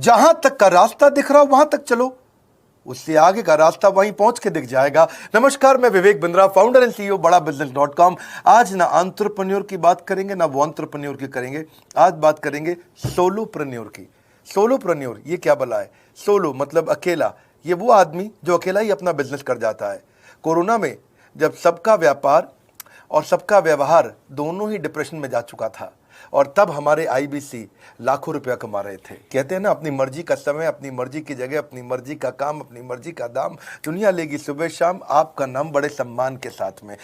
जहां तक का रास्ता दिख रहा हो वहां तक चलो, उससे आगे का रास्ता वहीं पहुंच के दिख जाएगा। नमस्कार, मैं Vivek Bindra, founder and CEO बड़ा बिजनेस.com। आज ना एंटरप्रेन्योर की बात करेंगे ना वो एंटरप्रेन्योर की करेंगे, आज बात करेंगे सोलोप्रेन्योर की। सोलोप्रेन्योर ये क्या भला है? सोलो मतलब अकेला, ये वो आदमी जो अकेला ही अपना बिजनेस कर जाता है। कोरोना में जब सबका व्यापार और सबका व्यवहार दोनों ही डिप्रेशन में जा चुका था, और तब हमारे आईबीसी लाखों रुपया कमा रहे थे। कहते हैं ना, अपनी मर्जी का समय, अपनी मर्जी की जगह, अपनी मर्जी का काम, अपनी मर्जी का दाम, दुनिया लेगी सुबह शाम आपका नाम बड़े सम्मान के साथ में।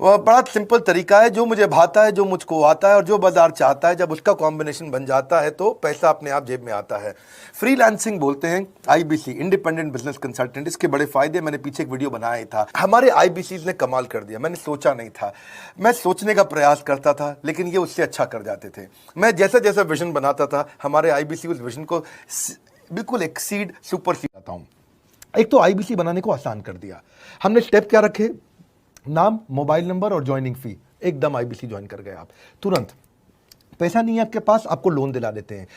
वह बड़ा सिंपल तरीका है, जो मुझे भाता है, जो मुझको आता है और जो बाजार चाहता है, जब उसका कॉम्बिनेशन बन जाता है तो पैसा अपने आप जेब में आता है। फ्रीलांसिंग बोलते हैं आईबीसी, इंडिपेंडेंट बिजनेस कंसल्टेंट। इसके बड़े फायदे मैंने पीछे एक वीडियो बनाया ही था। हमारे आईबीसी ने कमाल कर दिया, मैंने सोचा नहीं था। मैं सोचने का प्रयास करता था लेकिन ये उससे अच्छा कर जाते थे। मैं जैसा जैसा विजन बनाता था, हमारे आईबीसी उस विजन को बिल्कुल एक्सीड सुपरसीड आता हूं। एक तो आईबीसी बनाने को आसान कर दिया। हमने स्टेप क्या रखे? नाम, मोबाइल नंबर और ज्वाइनिंग फी। एकदम आईबीसी ज्वाइन कर गए आप तुरंत। पैसा नहीं है आपके पास, आपको लोन दिला देते हैं।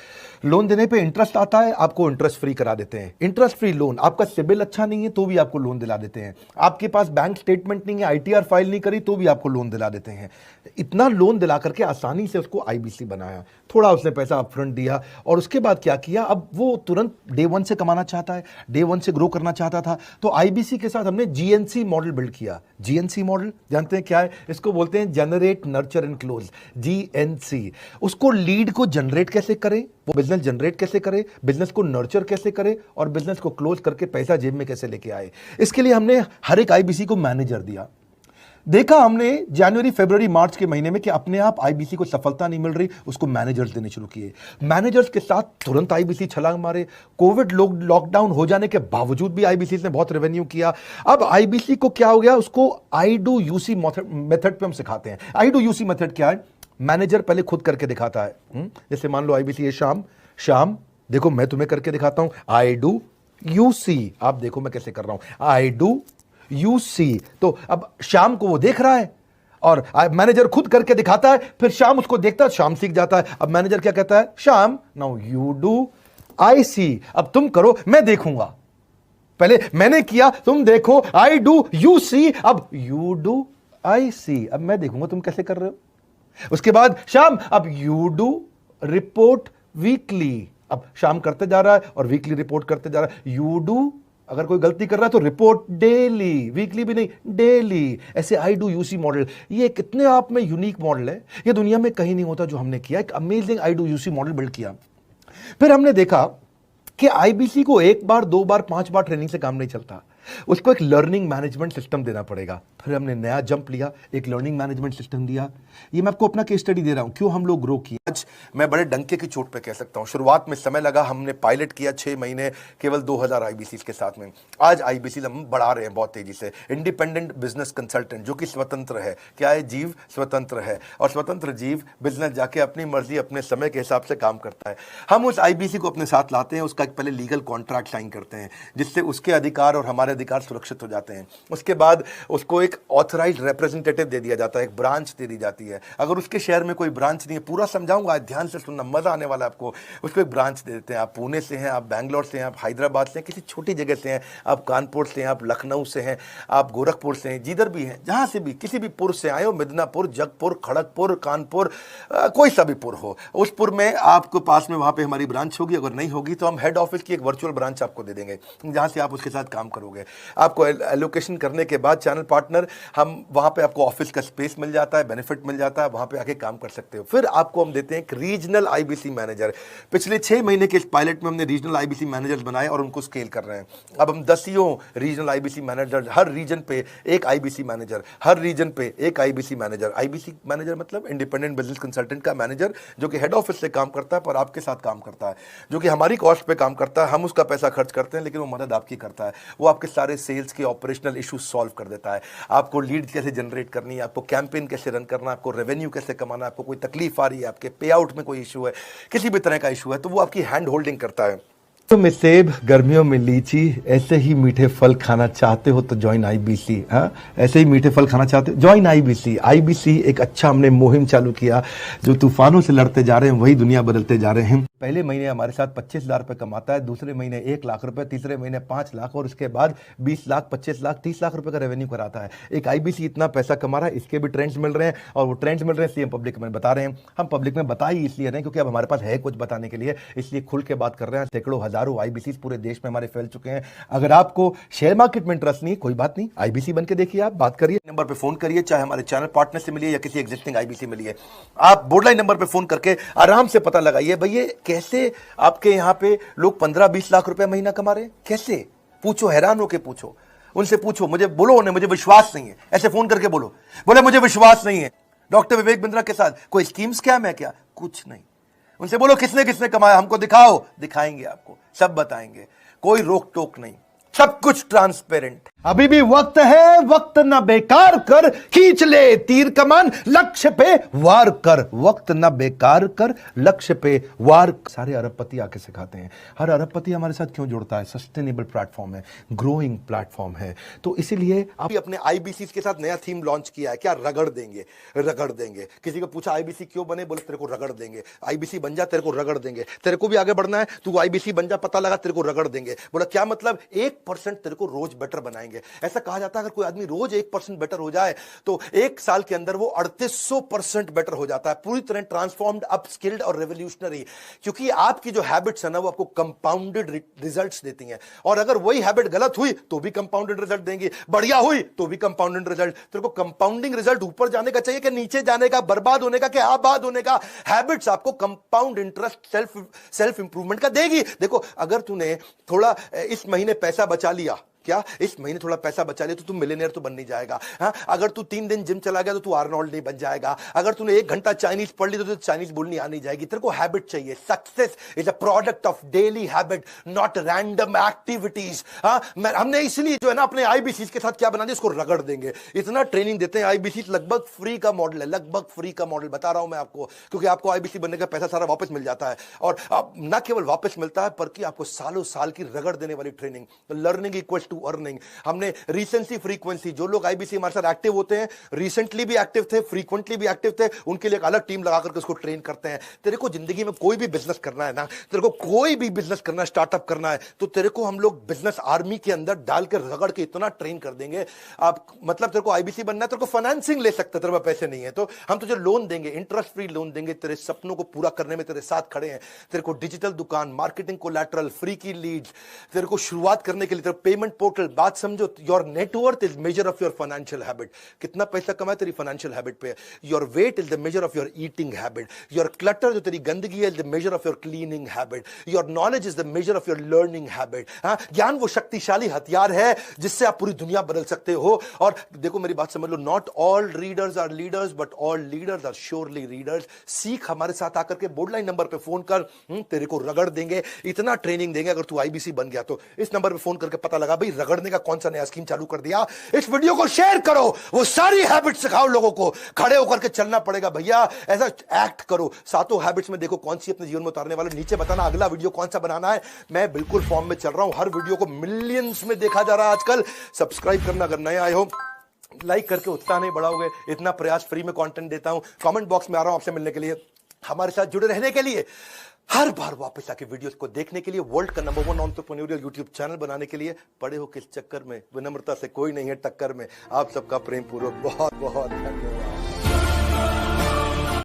लोन देने पे इंटरेस्ट आता है, आपको इंटरेस्ट फ्री करा देते हैं। Interest free loan. आपका सिबिल अच्छा नहीं है तो भी आपको लोन दिला देते हैं। आपके पास बैंक स्टेटमेंट नहीं है, आईटीआर फाइल नहीं करी तो भी आपको लोन दिला देते हैं। इतना लोन दिला करके आसानी से उसको आईबीसी बनाया। थोड़ा उसने पैसा अपफ्रंट दिया और उसके बाद क्या किया, अब वो तुरंत डे वन से कमाना चाहता है, डे वन से ग्रो करना चाहता था। तो आईबीसी के साथ हमने जीएनसी मॉडल बिल्ड किया। जीएनसी मॉडल जानते हैं क्या है? इसको बोलते हैं generate, nurture and close, GNC. उसको लीड को जनरेट कैसे करें, वो बिजनेस जनरेट कैसे करे, बिजनेस को नर्चर कैसे करे और बिजनेस को क्लोज करके पैसा जेब में कैसे लेके आए। इसके लिए हमने हर एक आईबीसी को मैनेजर दिया। देखा हमने जनवरी, फरवरी, मार्च के महीने में कि अपने आप आईबीसी को सफलता नहीं मिल रही, उसको मैनेजर्स देने शुरू किए। मैनेजर्स के साथ तुरंत आईबीसी छलांग मारे। कोविड लॉकडाउन हो जाने के बावजूद भी आईबीसी ने बहुत रेवेन्यू किया। अब आईबीसी को क्या हो गया, उसको आई डू यूसी मेथड पे हम सिखाते हैं। आई डू यूसी मेथड क्या है? मैनेजर पहले खुद करके दिखाता है। जैसे मान लो आईबीसी है शाम देखो मैं तुम्हें करके दिखाता हूं, आई डू यूसी। आप देखो मैं कैसे कर रहा हूं, आई डू यूसी। तो अब शाम को वो देख रहा है और मैनेजर खुद करके दिखाता है, फिर शाम उसको देखता है, शाम सीख जाता है। अब मैनेजर क्या कहता है, शाम नाउ यू डू आई सी। अब तुम करो, मैं देखूंगा। पहले मैंने किया, तुम देखो, आई डू यू सी, अब यू डू आई सी। अब मैं देखूंगा तुम कैसे कर रहे हो। उसके बाद शाम, अब यू डू रिपोर्ट वीकली। अब शाम करते जा रहा है और वीकली रिपोर्ट करते जा रहा है। यू डू, अगर कोई गलती कर रहा है तो रिपोर्ट डेली, वीकली भी नहीं, डेली। ऐसे आई डू यूसी मॉडल, ये कितने आप में यूनिक मॉडल है, ये दुनिया में कहीं नहीं होता जो हमने किया। एक amazing I do UC model build किया। फिर हमने देखा कि आईबीसी को 1 बार 2 बार 5 बार ट्रेनिंग से काम नहीं चलता, उसको एक लर्निंग मैनेजमेंट सिस्टम देना पड़ेगा। फिर हमने नया जंप लिया, एक लर्निंग मैनेजमेंट सिस्टम दिया। ये मैं आपको अपना केस स्टडी दे रहा हूं, क्यों हम लोग ग्रो किए। आज मैं बड़े डंके की चोट पे कह सकता हूं, शुरुआत में समय लगा, हमने पायलट किया 6 महीने केवल 2000 आईबीसी के साथ में। आज आईबीसी हम बढ़ा रहे हैं बहुत तेजी से। इंडिपेंडेंट बिजनेस कंसल्टेंट जो कि स्वतंत्र है। क्या है? जीव स्वतंत्र है, और स्वतंत्र जीव बिजनेस जाके अपनी मर्जी अपने समय के हिसाब से काम करता है। हम उस आईबीसी को अपने साथ लाते हैं, उसका एक पहले लीगल कॉन्ट्रैक्ट साइन करते हैं जिससे उसके अधिकार और हमारे अधिकार सुरक्षित हो जाते हैं। उसके बाद उसको एक ऑथराइज्ड रिप्रेजेंटेटिव दे दिया जाता है, एक ब्रांच दे दी जाती है। अगर उसके शहर में कोई ब्रांच नहीं है, पूरा समझाऊंगा, ध्यान से सुनना, मजा आने वाला है आपको। उसको एक ब्रांच दे देते हैं। आप पुणे से हैं, आप बैंगलोर से हैं, आप हैदराबाद से हैं, किसी छोटी जगह से हैं, आप कानपुर से हैं, आप लखनऊ से हैं, आप गोरखपुर से हैं, जिधर भी हैं, जहां से भी, किसी भी पुर से आए हो, मिदनापुर, जगपुर, खड़गपुर, कानपुर, कोई सा भी पुर हो, उस पुर में आपके पास में वहां पे हमारी ब्रांच होगी। अगर नहीं होगी तो हम हेड ऑफिस की एक वर्चुअल ब्रांच आपको दे देंगे, जहां से आप उसके साथ काम करोगे। आपको एलोकेशन करने के बाद चैनल पार्टनर, हम वहां पे आपको ऑफिस का स्पेस मिल जाता है, बेनिफिट मिल जाता है, वहां पे आके काम कर सकते हो। फिर आपको हम देते हैं एक रीजनल आईबीसी मैनेजर। पिछले 6 महीने के इस पायलट में हमने रीजनल आईबीसी मैनेजर्स बनाए और उनको स्केल कर रहे हैं। अब हम 10 रीजनल आईबीसी मैनेजर, हर रीजन पे एक आईबीसी मैनेजर, हर रीजन पे एक आईबीसी मैनेजर। आईबीसी मैनेजर मतलब इंडिपेंडेंट बिजनेस कंसल्टेंट का मैनेजर, जो कि हेड ऑफिस से काम करता है पर आपके साथ काम करता है, जो कि हमारी कॉस्ट पे काम करता है। हम उसका पैसा खर्च करते हैं लेकिन वो मदद आपकी करता है। वो आपके सारे सेल्स के ऑपरेशनल इश्यूज सॉल्व कर देता है। आपको लीड कैसे जनरेट करनी है, आपको कैंपेन कैसे रन करना है, आपको रेवेन्यू कैसे कमाना है, आपको कोई तकलीफ आ रही है, आपके पे आउट में कोई इशू है, किसी भी तरह का इशू है, तो वो आपकी हैंड होल्डिंग करता है। तो में सेब, गर्मियों में लीची, ऐसे ही मीठे फल खाना चाहते हो तो ज्वाइन आईबीसी। ऐसे ही मीठे फल खाना चाहते हो, ज्वाइन आईबीसी। आईबीसी एक अच्छा हमने मुहिम चालू किया, जो तूफानों से लड़ते जा रहे हैं वही दुनिया बदलते जा रहे हैं। पहले महीने हमारे साथ 25,000 रुपए कमाता है, दूसरे महीने 1 लाख रुपए, तीसरे महीने 5 लाख और उसके बाद 20 लाख, 25 लाख, 30 लाख रुपए का रेवेन्यू कराता है। एक आईबीसी इतना पैसा कमा रहा है, इसके भी ट्रेंड्स मिल रहे हैं और वो ट्रेंड्स मिल रहे हैं इसलिए हम पब्लिक में बता रहे हैं। हम पब्लिक में बता ही इसलिए रहे हैं क्योंकि अब हमारे पास है कुछ बताने के लिए, इसलिए खुल के बात कर रहे हैं। सैकड़ों हजारों आईबीसी पूरे देश में हमारे फैल चुके हैं। अगर आपको शेयर मार्केट में इंटरेस्ट नहीं, कोई बात नहीं, आईबीसी बन के देखिए, आप बात करिए, नंबर पर फोन करिए, चाहे हमारे चैनल पार्टनर से मिलिए या किसी एग्जिस्टिंग आईबीसी मिलिए। आप बोर्डलाइन नंबर पर फोन करके आराम से पता लगाइए भैया कैसे आपके यहां पे लोग 15-20 लाख रुपए महीना कमा रहे हैं, कैसे? पूछो, हैरान होके पूछो, उनसे पूछो। मुझे बोलो उन्हें मुझे विश्वास नहीं है, ऐसे फोन करके बोलो, बोले मुझे विश्वास नहीं है डॉक्टर विवेक बिंद्रा के साथ कोई स्कीम स्कैम है क्या? कुछ नहीं। उनसे बोलो किसने किसने कमाया, हमको दिखाओ, दिखाएंगे, आपको सब बताएंगे, कोई रोक टोक नहीं, सब कुछ ट्रांसपेरेंट। अभी भी वक्त है, वक्त ना बेकार कर, खींच ले तीर कमान, लक्ष्य पे वार कर, वक्त ना बेकार कर, लक्ष्य पे वार। सारे अरबपति आके सिखाते हैं। हर अरबपति हमारे साथ क्यों जुड़ता है? सस्टेनेबल प्लेटफॉर्म है, ग्रोइंग प्लेटफॉर्म है। तो इसीलिए आप अपने आईबीसी के साथ नया थीम लॉन्च किया है, क्या? रगड़ देंगे, रगड़ देंगे। किसी को पूछा आईबीसी क्यों बने, बोले तेरे को रगड़ देंगे। आईबीसी बन जा, तेरे को रगड़ देंगे। तेरे को भी आगे बढ़ना है, तू आईबीसी बन जा, पता लगा, तेरे को रगड़ देंगे। बोला क्या मतलब? 1% तेरे को रोज बेटर बनाएंगे। ऐसा कहा जाता है अगर कोई आदमी रोज 1% बेटर हो जाए तो 1 साल के अंदर वो 3800% बेटर हो जाता है, पूरी तरह ट्रांसफॉर्म्ड, अपस्किल्ड और रेवोल्यूशनरी। क्योंकि आपकी जो हैबिट्स है ना वो आपको कंपाउंडेड रिजल्ट्स देती हैं, और अगर वही हैबिट गलत हुई तो भी कंपाउंडेड रिजल्ट देंगी, बढ़िया हुई तो भी कंपाउंडेड रिजल्ट। तेरे को कंपाउंडिंग रिजल्ट ऊपर जाने का चाहिए कि नीचे जाने का, बर्बाद होने का कि आबाद होने का? हैबिट्स आपको कंपाउंड इंटरेस्ट, सेल्फ इंप्रूवमेंट का देगी। देखो अगर तूने थोड़ा इस महीने पैसा बचा लिया, क्या इस महीने थोड़ा पैसा बचा लिया तो तू मिलियनेयर तो बन नहीं जाएगा। हाँ, अगर तू 3 दिन जिम चला गया तो तू आर्नोल्ड नहीं बन जाएगा। अगर तूने 1 घंटा चाइनीज पढ़ ली तो चाइनीज बोलनी आनी जाएगी। तेरे को हैबिट चाहिए। Success is a product of daily habit, not random activities. हाँ, हमने इसलिए जो है ना अपने आईबीसी के साथ क्या बना दिया, इसको रगड़ देंगे। इतना ट्रेनिंग देते हैं आईबीसी, लगभग फ्री का मॉडल है, लगभग फ्री का मॉडल बता रहा हूं मैं आपको, क्योंकि आपको आईबीसी बनने का पैसा सारा वापस मिल जाता है। और न केवल वापस मिलता है बल्कि आपको सालों साल की रगड़ देने वाली training. Learning equals to earning. हमने रिसेंसी फ्रीक्वेंसी, जो लोग आईबीसी हमारे साथ एक्टिव होते हैं, रिसेंटली भी एक्टिव थे, फ्रीक्वेंटली भी एक्टिव थे, उनके लिए एक अलग टीम लगा करके उसको ट्रेन करते हैं। तेरे को जिंदगी में कोई भी बिजनेस करना है ना, तेरे को कोई भी बिजनेस करना है, स्टार्टअप करना है, तो तेरे को हम लोग बिजनेस आर्मी के अंदर डाल के रगड़ के इतना ट्रेन कर देंगे। आप मतलब तेरे को आईबीसी बनना है, तेरे को फाइनेंसिंग ले सकते, तेरे पास पैसे नहीं है तो हम तुझे लोन देंगे, इंटरेस्ट फ्री लोन देंगे, तेरे सपनों को पूरा करने में तेरे साथ खड़े हैं। तेरे को डिजिटल दुकान, मार्केटिंग कोलैटरल, फ्री की लीड्स, तेरे को शुरुआत करने के लिए तेरे पेमेंट पोर्टल। बात समझो, your net worth is measure of your financial habit. कितना पैसा कमाए तेरी फाइनेंशियल हैबिट पे। Your weight is the measure of your eating habit. Your clutter, जो तेरी गंदगी है, is the measure of your cleaning habit. Your knowledge is the measure of your learning habit. हाँ, ज्ञान वो शक्तिशाली हथियार है जिससे आप पूरी दुनिया बदल सकते हो। और देखो मेरी बात समझ लो, not all readers are leaders but all leaders are surely readers. सीख हमारे साथ आकर के बोर्ड लाइन नंबर पे फोन कर, तेरे को रगड़ देंगे, इतना ट्रेनिंग देंगे। अगर तू आईबीसी बन गया तो इस नंबर पे फोन करके पता लगा भाई रगड़ने का कौन सा नया स्कीम चालू कर दिया। इस वीडियो को शेयर करो, वो सारी हैबिट सिखाओ लोगों को। खड़े होकर के चलना पड़ेगा भैया, ऐसा एक्ट करो। सातों हैबिट्स में देखो कौन सी अपने जीवन में उतारने वाले। नीचे बताना अगला वीडियो कौन सा बनाना है। मैं बिल्कुल फॉर्म में चल रहा हूं, हर वीडियो को मिलियंस में देखा जा रहा है आजकल। सब्सक्राइब करना अगर नए आए हो, लाइक करके उत्साह नहीं बढ़ाओगे। इतना प्रयास फ्री में कंटेंट देता हूं। कमेंट बॉक्स में आ रहा हूं आपसे मिलने के लिए, हमारे साथ जुड़े रहने के लिए, हर बार वापस आके वीडियोस को देखने के लिए, वर्ल्ड का नंबर 1 एंटरप्रेन्योरियल यूट्यूब चैनल बनाने के लिए। पड़े हो किस चक्कर में? विनम्रता से कोई नहीं है टक्कर में। आप सबका प्रेम पूर्वक बहुत बहुत धन्यवाद।